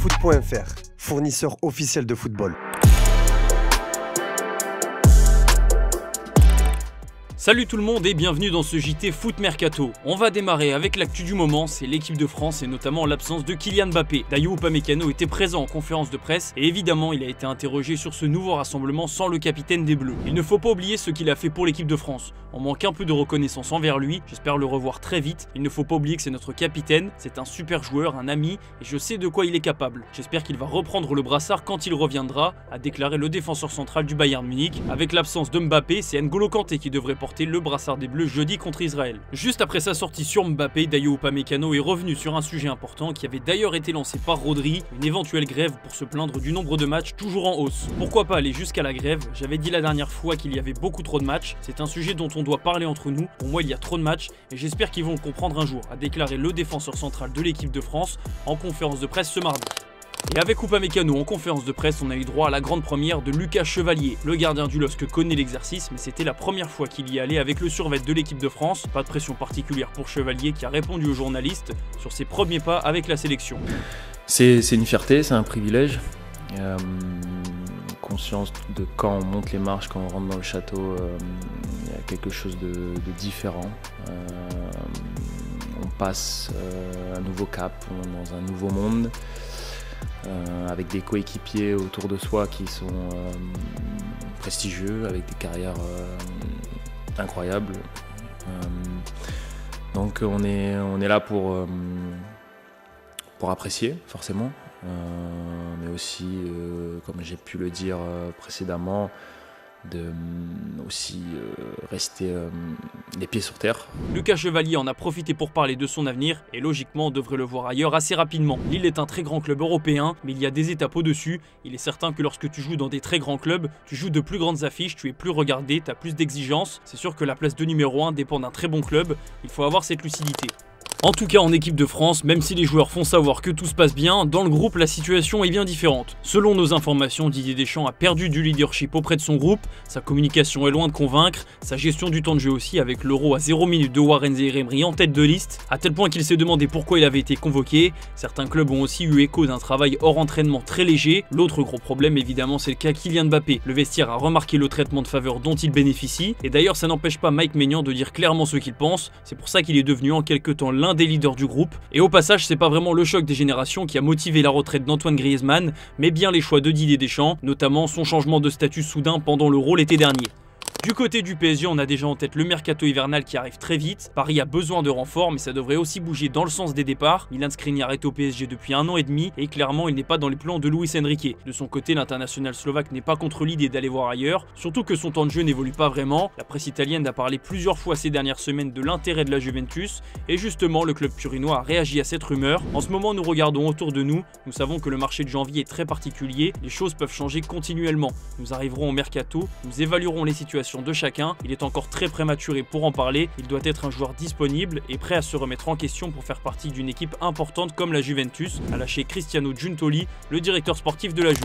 Foot.fr, fournisseur officiel de football. Salut tout le monde et bienvenue dans ce JT Foot Mercato. On va démarrer avec l'actu du moment, c'est l'équipe de France et notamment l'absence de Kylian Mbappé. Dayot Upamecano était présent en conférence de presse et évidemment il a été interrogé sur ce nouveau rassemblement sans le capitaine des Bleus. Il ne faut pas oublier ce qu'il a fait pour l'équipe de France. On manque un peu de reconnaissance envers lui, j'espère le revoir très vite. Il ne faut pas oublier que c'est notre capitaine, c'est un super joueur, un ami et je sais de quoi il est capable. J'espère qu'il va reprendre le brassard quand il reviendra, a déclaré le défenseur central du Bayern Munich. Avec l'absence de Mbappé, c'est N'Golo Kanté qui devrait porter le brassard des Bleus jeudi contre Israël. Juste après sa sortie sur Mbappé, Dayot Upamecano est revenu sur un sujet important qui avait d'ailleurs été lancé par Rodri, une éventuelle grève pour se plaindre du nombre de matchs toujours en hausse. Pourquoi pas aller jusqu'à la grève? J'avais dit la dernière fois qu'il y avait beaucoup trop de matchs, c'est un sujet dont on doit parler entre nous, pour moi il y a trop de matchs et j'espère qu'ils vont le comprendre un jour, a déclaré le défenseur central de l'équipe de France en conférence de presse ce mardi. Et avec Upamecano en conférence de presse, on a eu droit à la grande première de Lucas Chevalier. Le gardien du LOSC connaît l'exercice, mais c'était la première fois qu'il y allait avec le survêt de l'équipe de France. Pas de pression particulière pour Chevalier qui a répondu aux journalistes sur ses premiers pas avec la sélection. C'est une fierté, c'est un privilège. Conscience de quand on monte les marches, quand on rentre dans le château, il y a quelque chose de différent. On passe un nouveau cap, on est dans un nouveau monde. Avec des coéquipiers autour de soi qui sont prestigieux, avec des carrières incroyables. Donc on est là pour apprécier forcément, mais aussi, comme j'ai pu le dire précédemment, de aussi rester les pieds sur terre. Lucas Chevalier en a profité pour parler de son avenir et logiquement on devrait le voir ailleurs assez rapidement. Lille est un très grand club européen mais il y a des étapes au-dessus. Il est certain que lorsque tu joues dans des très grands clubs, tu joues de plus grandes affiches, tu es plus regardé, tu as plus d'exigences. C'est sûr que la place de numéro 1 dépend d'un très bon club, il faut avoir cette lucidité. En tout cas en équipe de France, même si les joueurs font savoir que tout se passe bien, dans le groupe la situation est bien différente. Selon nos informations, Didier Deschamps a perdu du leadership auprès de son groupe, sa communication est loin de convaincre, sa gestion du temps de jeu aussi avec l'Euro à 0 minute de Warren Zaïre-Emery en tête de liste, à tel point qu'il s'est demandé pourquoi il avait été convoqué. Certains clubs ont aussi eu écho d'un travail hors entraînement très léger. L'autre gros problème évidemment c'est le cas Kylian Mbappé. Le vestiaire a remarqué le traitement de faveur dont il bénéficie, et d'ailleurs ça n'empêche pas Mike Maignan de dire clairement ce qu'il pense, c'est pour ça qu'il est devenu en quelque temps l'un des leaders du groupe. Et au passage, c'est pas vraiment le choc des générations qui a motivé la retraite d'Antoine Griezmann, mais bien les choix de Didier Deschamps, notamment son changement de statut soudain pendant l'Euro l'été dernier. Du côté du PSG, on a déjà en tête le mercato hivernal qui arrive très vite. Paris a besoin de renforts, mais ça devrait aussi bouger dans le sens des départs. Milan Skriniar est au PSG depuis 1 an et demi et clairement il n'est pas dans les plans de Luis Enrique. De son côté, l'international slovaque n'est pas contre l'idée d'aller voir ailleurs, surtout que son temps de jeu n'évolue pas vraiment. La presse italienne a parlé plusieurs fois ces dernières semaines de l'intérêt de la Juventus et justement le club turinois a réagi à cette rumeur. En ce moment, nous regardons autour de nous. Nous savons que le marché de janvier est très particulier. Les choses peuvent changer continuellement. Nous arriverons au mercato, nous évaluerons les situations de chacun. Il est encore très prématuré pour en parler, il doit être un joueur disponible et prêt à se remettre en question pour faire partie d'une équipe importante comme la Juventus, a lâché Cristiano Giuntoli, le directeur sportif de la Juve.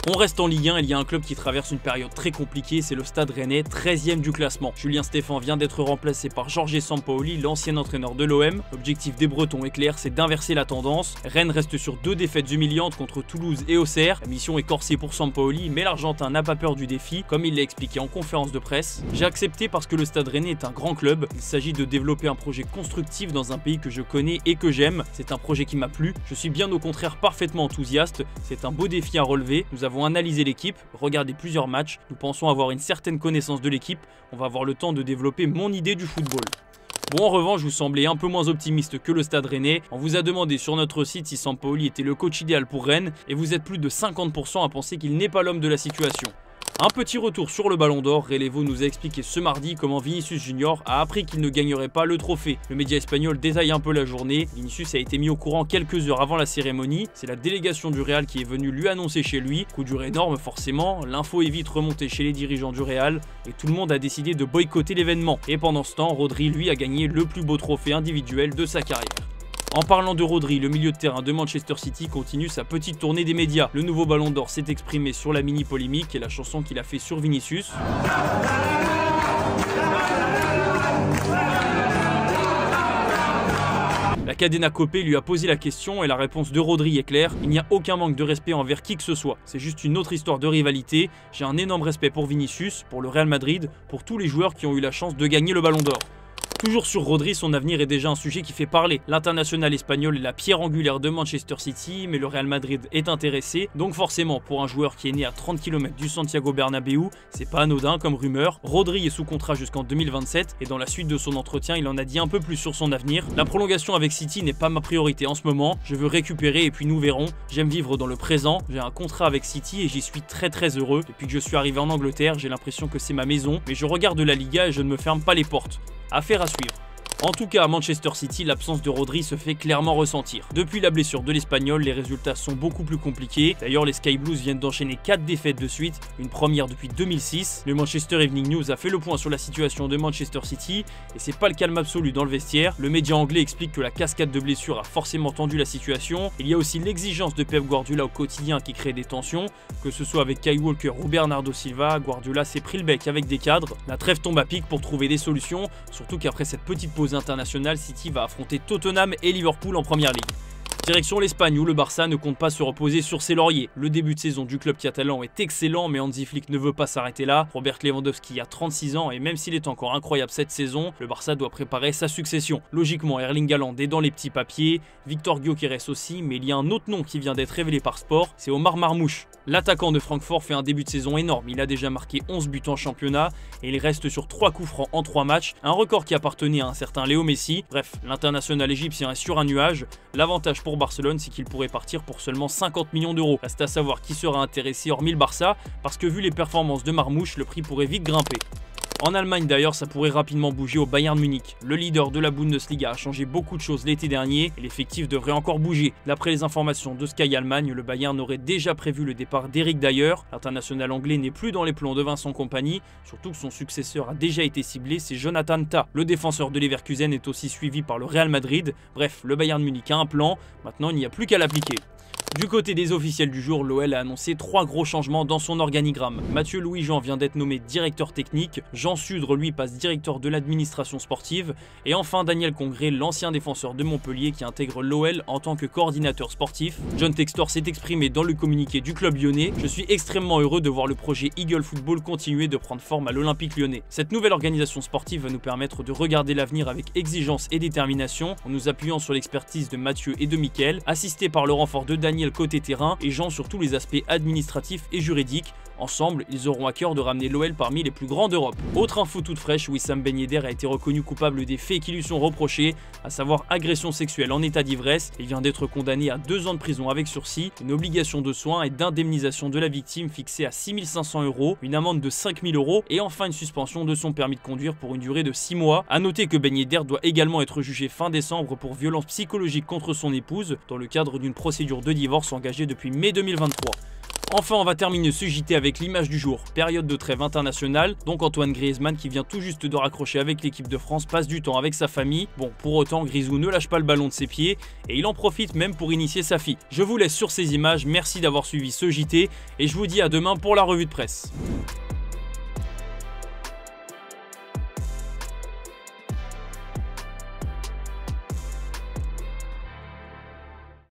On reste en Ligue 1, il y a un club qui traverse une période très compliquée, c'est le Stade Rennais, 13e du classement. Julien Stéphan vient d'être remplacé par Jorge Sampaoli, l'ancien entraîneur de l'OM. L'objectif des Bretons est clair, c'est d'inverser la tendance. Rennes reste sur 2 défaites humiliantes contre Toulouse et Auxerre. La mission est corsée pour Sampaoli, mais l'Argentin n'a pas peur du défi, comme il l'a expliqué en conférence de presse. J'ai accepté parce que le Stade Rennais est un grand club. Il s'agit de développer un projet constructif dans un pays que je connais et que j'aime. C'est un projet qui m'a plu. Je suis bien au contraire parfaitement enthousiaste. C'est un beau défi à relever. Nous avons analysé l'équipe, regardé plusieurs matchs, nous pensons avoir une certaine connaissance de l'équipe, on va avoir le temps de développer mon idée du football. Bon, en revanche, vous semblez un peu moins optimiste que le Stade Rennais. On vous a demandé sur notre site si Sampaoli était le coach idéal pour Rennes et vous êtes plus de 50% à penser qu'il n'est pas l'homme de la situation. Un petit retour sur le Ballon d'Or, Relevo nous a expliqué ce mardi comment Vinicius Junior a appris qu'il ne gagnerait pas le trophée. Le média espagnol détaille un peu la journée, Vinicius a été mis au courant quelques heures avant la cérémonie, c'est la délégation du Real qui est venue lui annoncer chez lui, coup dur énorme forcément, l'info est vite remontée chez les dirigeants du Real et tout le monde a décidé de boycotter l'événement. Et pendant ce temps, Rodri lui a gagné le plus beau trophée individuel de sa carrière. En parlant de Rodri, le milieu de terrain de Manchester City continue sa petite tournée des médias. Le nouveau Ballon d'Or s'est exprimé sur la mini-polémique et la chanson qu'il a fait sur Vinicius. La Cadena Cope lui a posé la question et la réponse de Rodri est claire, il n'y a aucun manque de respect envers qui que ce soit, c'est juste une autre histoire de rivalité, j'ai un énorme respect pour Vinicius, pour le Real Madrid, pour tous les joueurs qui ont eu la chance de gagner le Ballon d'Or. Toujours sur Rodri, son avenir est déjà un sujet qui fait parler. L'international espagnol est la pierre angulaire de Manchester City, mais le Real Madrid est intéressé. Donc forcément, pour un joueur qui est né à 30 km du Santiago Bernabéu, c'est pas anodin comme rumeur. Rodri est sous contrat jusqu'en 2027 et dans la suite de son entretien, il en a dit un peu plus sur son avenir. La prolongation avec City n'est pas ma priorité en ce moment. Je veux récupérer et puis nous verrons. J'aime vivre dans le présent. J'ai un contrat avec City et j'y suis très heureux. Depuis que je suis arrivé en Angleterre, j'ai l'impression que c'est ma maison, mais je regarde la Liga et je ne me ferme pas les portes. Affaire à suivre. En tout cas, à Manchester City, l'absence de Rodri se fait clairement ressentir. Depuis la blessure de l'Espagnol, les résultats sont beaucoup plus compliqués. D'ailleurs, les Sky Blues viennent d'enchaîner 4 défaites de suite, une première depuis 2006. Le Manchester Evening News a fait le point sur la situation de Manchester City, et c'est pas le calme absolu dans le vestiaire. Le média anglais explique que la cascade de blessures a forcément tendu la situation. Il y a aussi l'exigence de Pep Guardiola au quotidien qui crée des tensions. Que ce soit avec Kyle Walker ou Bernardo Silva, Guardiola s'est pris le bec avec des cadres. La trêve tombe à pic pour trouver des solutions, surtout qu'après cette petite pause internationale, City va affronter Tottenham et Liverpool en première ligue. Direction l'Espagne où le Barça ne compte pas se reposer sur ses lauriers. Le début de saison du club catalan est excellent, mais Hansi Flick ne veut pas s'arrêter là. Robert Lewandowski a 36 ans et même s'il est encore incroyable cette saison, le Barça doit préparer sa succession. Logiquement, Erling Haaland est dans les petits papiers, Victor Gyökeres aussi, mais il y a un autre nom qui vient d'être révélé par Sport, c'est Omar Marmouche. L'attaquant de Francfort fait un début de saison énorme, il a déjà marqué 11 buts en championnat et il reste sur 3 coups francs en 3 matchs, un record qui appartenait à un certain Léo Messi. Bref, l'international égyptien est sur un nuage. L'avantage pour Barcelone, c'est qu'il pourrait partir pour seulement 50 millions d'euros. Reste à savoir qui sera intéressé hormis le Barça, parce que vu les performances de Marmouche, le prix pourrait vite grimper. En Allemagne d'ailleurs, ça pourrait rapidement bouger au Bayern Munich. Le leader de la Bundesliga a changé beaucoup de choses l'été dernier et l'effectif devrait encore bouger. D'après les informations de Sky Allemagne, le Bayern aurait déjà prévu le départ d'Eric Dyer. L'international anglais n'est plus dans les plans de Vincent Kompany, surtout que son successeur a déjà été ciblé, c'est Jonathan Tah. Le défenseur de Leverkusen est aussi suivi par le Real Madrid. Bref, le Bayern Munich a un plan, maintenant il n'y a plus qu'à l'appliquer. Du côté des officiels du jour, l'OL a annoncé 3 gros changements dans son organigramme. Mathieu Louis-Jean vient d'être nommé directeur technique, Jean Sudre lui passe directeur de l'administration sportive, et enfin Daniel Congré, l'ancien défenseur de Montpellier qui intègre l'OL en tant que coordinateur sportif. John Textor s'est exprimé dans le communiqué du club lyonnais. Je suis extrêmement heureux de voir le projet Eagle Football continuer de prendre forme à l'Olympique lyonnais. Cette nouvelle organisation sportive va nous permettre de regarder l'avenir avec exigence et détermination, en nous appuyant sur l'expertise de Mathieu et de Mickaël, assisté par le renfort de Daniel côté terrain et Jean sur tous les aspects administratifs et juridiques. Ensemble, ils auront à cœur de ramener l'OL parmi les plus grands d'Europe. Autre info toute fraîche, Wissam Ben Yedder a été reconnu coupable des faits qui lui sont reprochés, à savoir agression sexuelle en état d'ivresse. Il vient d'être condamné à 2 ans de prison avec sursis, une obligation de soins et d'indemnisation de la victime fixée à 6 500 €, une amende de 5 000 € et enfin une suspension de son permis de conduire pour une durée de 6 mois. A noter que Ben Yedder doit également être jugé fin décembre pour violence psychologique contre son épouse, dans le cadre d'une procédure de divorce engagée depuis mai 2023. Enfin, on va terminer ce JT avec l'image du jour. Période de trêve internationale, donc Antoine Griezmann qui vient tout juste de raccrocher avec l'équipe de France passe du temps avec sa famille. Bon, pour autant, Grisou ne lâche pas le ballon de ses pieds et il en profite même pour initier sa fille. Je vous laisse sur ces images, merci d'avoir suivi ce JT et je vous dis à demain pour la revue de presse.